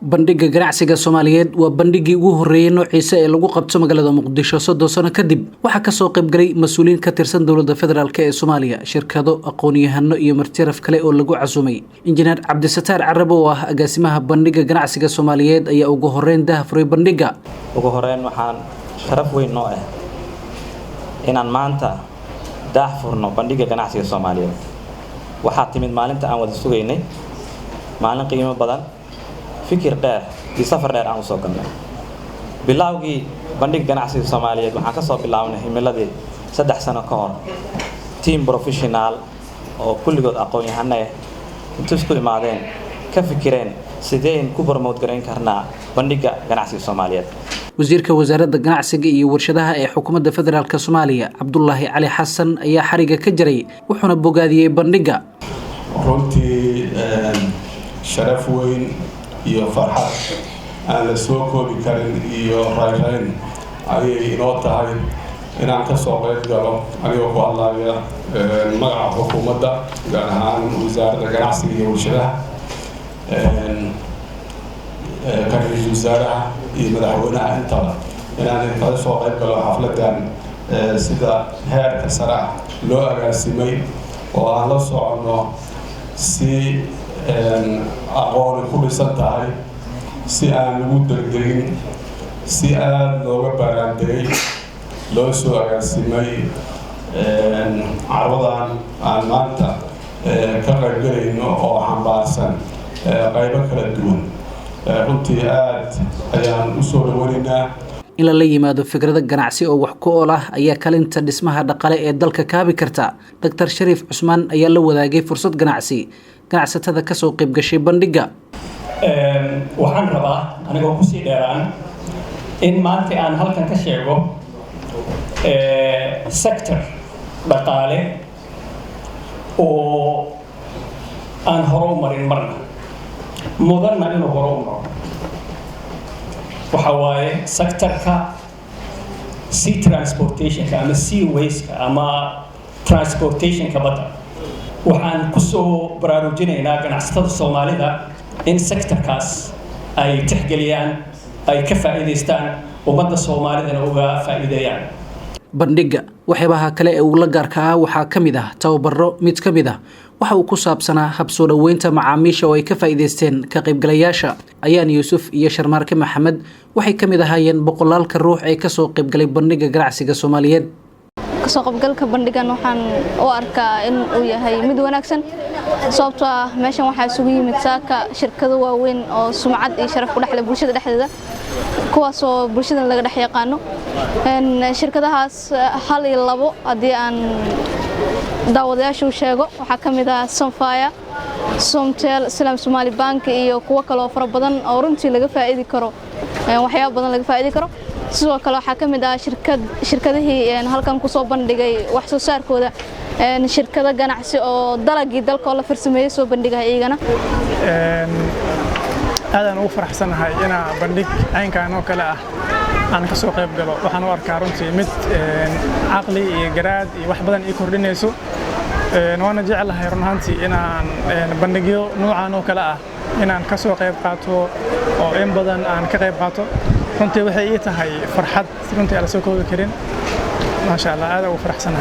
Bandhigga ganacsiga Soomaaliyeed waa bandhiggii ugu horeeyay noociisa ee lagu qabto magaalada Muqdisho 30 sano kadib. Waxa ka soo qayb galay mas'uuliyiin ka tirsan dowladda federaalk ee Soomaaliya, shirkado, aqoon-yahano iyo martiraf kale oo lagu casuumay. Injineer Cabdisataar Carabo oo ah agaasimaha Bandhigga ganacsiga Soomaaliyeed ayaa ugu horeyn daah furay bandhigga. Ugu horeyn waxaan sharaf weyn noo ah inaan maanta daah furno Bandhigga ganacsiga Soomaaliyeed. Waxaa timid maalinta aan wada sugaynay, maalin qiimo badan, fikir dheer iyo safar dheer aan u soo galnay. Bilowgii Bandhigga ganacsiga Soomaaliyeed waxaan ka soo bilaabnay himiladii 3 sano ka hor. Team professional oo kulligood aqoon-yahano ah inta isku imaadeen ka fikireen sideen ku promote gareyn karnaa Bandhigga ganacsiga Soomaaliyeed. Wasiirka Wasaaradda Ganacsiga iyo Warshadaha ee Xukuumadda Federaalka Soomaaliya Cabdullaahi Cali Xasan ayaa xariga ka jaray wuxuuna bogaadiyay bandhigga. runtii sharaf weyn iyo farxad aan la soo koobi karin iyo rayn ayay inoo tahay inaan ka soo qayb galo anigoo ku hadlaya magaca xukuumadda gaar ahaan wasaaradda ganacsiga iyo warshadaha ra'iisul wasaaraha iyo madaxweynaha intaba inaan ka soo qayb galo xafladan sida heerka sare loo agaasimay oo aan la socono si aqoon ku dhisan tahay si aan lagu degdegin si aad looga baraandegay loo soo agaasimay carwadan aan maanta ka qaybgalayno oo xambaarsan qaybo kala duwan runtii aad ayaan u soo dhaweynaynaa in la yimaado fikrado ganacsi oo wax ku ool ah ayaa kalinta dhismaha dhaqaale ee dalka kaabi karta. Dr. Shariif Cusmaan ayaa la wadaagay fursad ganacsi ganacsatada ka soo qayb gashay bandhigga. Waxaan rabaa anigoo ku sii dheeraan in maanta aan halkan ka sheego sector dhaqaale oo aan hore u marin marna mudanna inuu hore u maro. waxa waaye sectorka sea transportationka ama sea waste ama transportationka badda. waxaan ku soo baraarujinaynaa ganacsatada Soomaalida in sectorkaas ay tixgeliyaan, ay ka faa'iideystaan, ummadda Soomaalidana uga faa'iideeyaan. Bandhigga waxyaabaha kale ee uu la gaarka ah waxaa ka mid ah tababaro. Mid ka mid ah waxa uu ku saabsanaa hab soo dhaweynta macaamiisha oo ay ka faa'iideysteen ka qaybgalayaasha. Ayaan Yuusuf iyo Sharmaarke Maxamed waxay ka mid ahaayeen boqolaalka ruux ee ka soo qaybgalay Bandhigga ganacsiga Soomaaliyeed. kasoo qaybgalka bandhiggan waxaan u arkaa in uu yahay mid wanaagsan sababtoo ah meeshan waxaa isugu yimid saaka shirkado waaweyn oo sumcad iyo sharaf ku dhexleh bulshada dhexdeeda kuwaas oo bulshada laga dhex yaqaano. shirkadahaas hal iyo labo haddii aan daawadayaasha u sheego waxaa ka mid ah Sonfaya, Somtel, Islam Somali Bank iyo kuwa kale oo fara badan oo runtii laga faa'iidi karo waxyaabo badan laga faa'iidi karo. sidoo kale waxaa ka mid ah shirkadihii halkan ku soo bandhigay wax soo saarkooda shirkado ganacsi oo dalagii dalka la farsameeyay soo bandhigay iyagana. aadaan ugu faraxsanahay inaa bandhig aynkaan oo kale ah aan ka soo qayb galo. waxaan u arkaa runtii mid caqli iyo garaad iyo wax badan ii kordhinayso. waana jecelahay run ahaantii inaan bandhigyo noocan oo kale ah inaan ka soo qayb qaato oo in badan aan ka qayb qaato. runtii waxay ii tahay farxad runtii aan la soo koobi karin. maasha Allah aad ugu faraxsanahay.